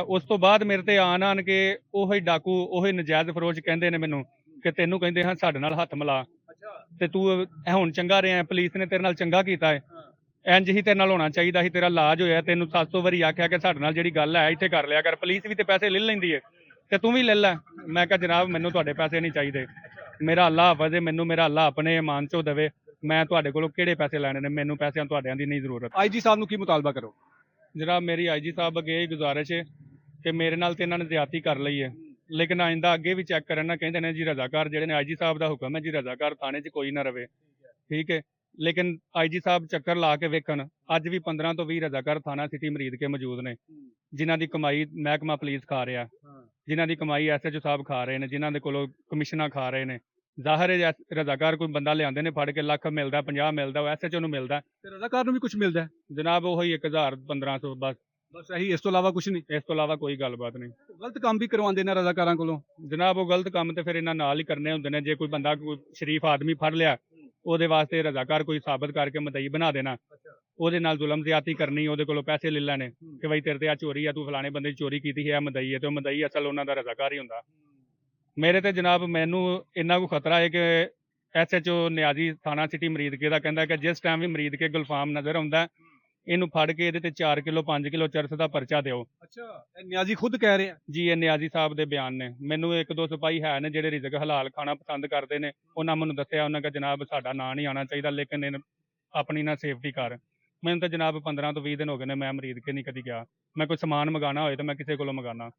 ਉਸ ਤੋਂ ਬਾਅਦ ਮੇਰੇ ਤੇ ਆਣ ਕੇ ਉਹੀ ਡਾਕੂ ਉਹੀ ਨਜਾਇਜ਼ ਫਰੋਸ਼ ਕਹਿੰਦੇ ਨੇ ਮੈਨੂੰ ਕਿ ਤੈਨੂੰ ਕਹਿੰਦੇ ਹਾਂ ਸਾਡੇ ਨਾਲ ਹੱਥ ਮਿਲਾ ਤੇ ਤੂੰ ਹੁਣ ਚੰਗਾ ਰਿਹਾ, ਪੁਲਿਸ ਨੇ ਤੇਰੇ ਨਾਲ ਚੰਗਾ ਕੀਤਾ ਹੈ, ਇੰਜ ਹੀ ਤੇਰੇ ਨਾਲ ਹੋਣਾ ਚਾਹੀਦਾ ਸੀ, ਤੇਰਾ ਇਲਾਜ ਹੋਇਆ, ਤੈਨੂੰ 700 ਵਾਰੀ ਆਖਿਆ ਕਿ ਸਾਡੇ ਨਾਲ ਜਿਹੜੀ ਗੱਲ ਹੈ ਇੱਥੇ ਕਰ ਲਿਆ ਕਰ, ਪੁਲਿਸ ਵੀ ਤੇ ਪੈਸੇ ਲੈ ਲੈਂਦੀ ਹੈ ਤੇ ਤੂੰ ਵੀ ਲੈ ਲੈ। ਮੈਂ ਕਿਹਾ ਜਨਾਬ ਮੈਨੂੰ ਤੁਹਾਡੇ ਪੈਸੇ ਨਹੀਂ ਚਾਹੀਦੇ, ਮੇਰਾ ਅੱਲਾ ਹਾਫਿਜ਼ ਹੈ, ਮੈਨੂੰ ਮੇਰਾ ਅੱਲਾ ਆਪਣੇ ਇਮਾਨ ਚੋਂ ਦੇਵੇ, ਮੈਂ ਤੁਹਾਡੇ ਕੋਲੋਂ ਕਿਹੜੇ ਪੈਸੇ ਲੈਣੇ ਨੇ, ਮੈਨੂੰ ਪੈਸਿਆਂ ਤੁਹਾਡਿਆਂ ਦੀ ਨਹੀਂ ਜ਼ਰੂਰਤ। ਆਈਜੀ ਸਾਹਿਬ ਨੂੰ ਕੀ ਮੁਤਾਲਬਾ ਕਰੋ? ਜਨਾਬ ਮੇਰੀ ਆਈਜੀ ਸਾਹਿਬ ਅੱਗੇ ਇਹ ਗੁਜ਼ਾਰਿਸ਼ ਹੈ ਕਿ ਮੇਰੇ ਨਾਲ ਤੇ ਇਹਨਾਂ ਨੇ ਜ਼ਿਆਦਤੀ ਕਰ ਲਈ ਹੈ, ਲੇਕਿਨ ਆਇੰਦਾ ਅੱਗੇ ਵੀ ਚੈੱਕ ਕਰਨ ਨਾ, ਕਹਿੰਦੇ ਨੇ ਜੀ ਰਜ਼ਾਕਾਰ ਜਿਹੜੇ ਨੇ, ਆਈਜੀ ਸਾਹਿਬ ਦਾ ਹੁਕਮ ਹੈ ਜੀ ਰਜ਼ਾਕਾਰ ਥਾਣੇ 'ਚ ਕੋਈ ਨਾ ਰਵੇ, ਠੀਕ ਹੈ, ਲੇਕਿਨ ਆਈਜੀ ਸਾਹਿਬ ਚੱਕਰ ਲਾ ਕੇ ਵੇਖਣ, ਅੱਜ ਵੀ 15 ਤੋਂ 20 ਰਜ਼ਾਕਾਰ ਥਾਣਾ ਸਿਟੀ ਮਰੀਦ ਕੇ ਮੌਜੂਦ ਨੇ, ਜਿਨ੍ਹਾਂ ਦੀ ਕਮਾਈ ਮਹਿਕਮਾ ਪੁਲਿਸ ਖਾ ਰਿਹਾ, ਜਿਨ੍ਹਾਂ ਦੀ ਕਮਾਈ ਐਸਐਚਓ ਸਾਹਿਬ ਖਾ ਰਹੇ ਨੇ, ਜਿਨ੍ਹਾਂ ਦੇ ਕੋਲੋਂ ਕਮਿਸ਼ਨਾਂ ਖਾ ਰਹੇ ਨੇ। ਜ਼ਾਹਰ ਹੈ ਰਜ਼ਾਕਾਰ ਕੋਈ ਬੰਦਾ ਲਿਆਉਂਦੇ ਨੇ ਫੜ ਕੇ, ਲੱਖ ਮਿਲਦਾ 50 ਮਿਲਦਾ, ਉਹ ਐਸਐਚਓ ਨੂੰ ਮਿਲਦਾ, ਤੇ ਰਜ਼ਾਕਾਰ ਨੂੰ ਵੀ ਕੁਝ ਮਿਲਦਾ ਹੈ? ਜਨਾਬ ਉਹੀ 1000 1500 ਬਸ ਇਹੀ, ਇਸ ਤੋਂ ਇਲਾਵਾ ਕੁਝ ਨਹੀਂ? ਇਸ ਤੋਂ ਇਲਾਵਾ ਕੋਈ ਗੱਲਬਾਤ ਨਹੀਂ। ਗਲਤ ਕੰਮ ਵੀ ਕਰਵਾਉਂਦੇ ਨੇ ਰਜ਼ਾਕਾਰਾਂ ਕੋਲੋਂ? ਜਨਾਬ ਉਹ ਗਲਤ ਕੰਮ ਤੇ ਫਿਰ ਇਹਨਾਂ ਨਾਲ ਹੀ ਕਰਨੇ ਹੁੰਦੇ ਨੇ, ਜੇ ਕੋਈ ਬੰਦਾ ਕੋਈ ਸ਼ਰੀਫ ਆਦਮੀ ਫੜ ਲਿਆ ਉਹਦੇ ਵਾਸਤੇ ਰਜ਼ਾਕਾਰ ਕੋਈ ਸਾਬਤ ਕਰਕੇ ਮਦਈ ਬਣਾ ਦੇਣਾ, ਉਹਦੇ ਨਾਲ ਜ਼ੁਲਮ ਜ਼ਿਆਦਤੀ ਕਰਨੀ, ਉਹਦੇ ਕੋਲੋਂ ਪੈਸੇ ਲੈ ਲੈਣੇ ਕਿ ਬਈ ਤੇਰੇ ਤੇ ਆ ਚੋਰੀ ਆ, ਤੂੰ ਫਲਾਣੇ ਬੰਦੇ ਦੀ ਚੋਰੀ ਕੀਤੀ ਹੈ, ਮਦਈ ਹੈ, ਤੇ ਉਹ ਮਦਈ ਅਸਲ ਉਹਨਾਂ ਦਾ ਰਜ਼ਾਕਾਰ ਹੀ ਹੁੰਦਾ। ਮੇਰੇ ਤੇ ਜਨਾਬ ਮੈਨੂੰ ਇੰਨਾ ਕੁ ਖਤਰਾ ਹੈ ਕਿ ਐਸਐਚਓ ਨਿਆਜ਼ੀ ਥਾਣਾ ਸਿਟੀ ਮਰੀਦਕੇ ਦਾ ਕਹਿੰਦਾ ਕਿ ਜਿਸ ਟਾਈਮ ਵੀ ਮਰੀਦਕੇ ਗੁਲਫਾਮ ਨਜ਼ਰ ਆਉਂਦਾ ਇਹਨੂੰ ਫੜ ਕੇ ਇਹਦੇ ਤੇ 4 ਕਿਲੋ 5 ਕਿਲੋ ਚਰਸ ਦਾ ਪਰਚਾ ਦਿਓ। ਅੱਛਾ, ਇਹ ਨਿਆਜ਼ੀ ਖੁਦ ਕਹਿ ਰਿਹਾ? ਜੀ ਇਹ ਨਿਆਜ਼ੀ ਸਾਹਿਬ ਦੇ ਬਿਆਨ ਨੇ। ਮੈਨੂੰ ਇੱਕ ਦੋ ਸਿਪਾਹੀ ਹੈ ਨੇ ਜਿਹੜੇ ਰਿਜ਼ਕ ਹਲਾਲ ਖਾਣਾ ਪਸੰਦ ਕਰਦੇ ਨੇ, ਉਹਨਾਂ ਮੈਨੂੰ ਦੱਸਿਆ, ਉਹਨਾਂ ਕਹਾ ਜਨਾਬ ਸਾਡਾ ਨਾਂ ਨਹੀਂ ਆਉਣਾ ਚਾਹੀਦਾ, ਲੇਕਿਨ ਆਪਣੀ ਨਾ ਸੇਫਟੀ ਕਰ। ਮੈਨੂੰ ਤਾਂ ਜਨਾਬ 15 ਤੋਂ 20 ਦਿਨ ਹੋ ਗਏ ਨੇ, ਮੈਂ ਮਰੀਦਕੇ ਨਹੀਂ ਕਦੀ ਗਿਆ। ਮੈਂ ਕੋਈ ਸਮਾਨ ਮੰਗਾਉਣਾ ਹੋਏ ਤਾਂ ਮੈਂ ਕਿਸੇ ਕੋਲੋਂ ਮੰਗਾਉਣਾ।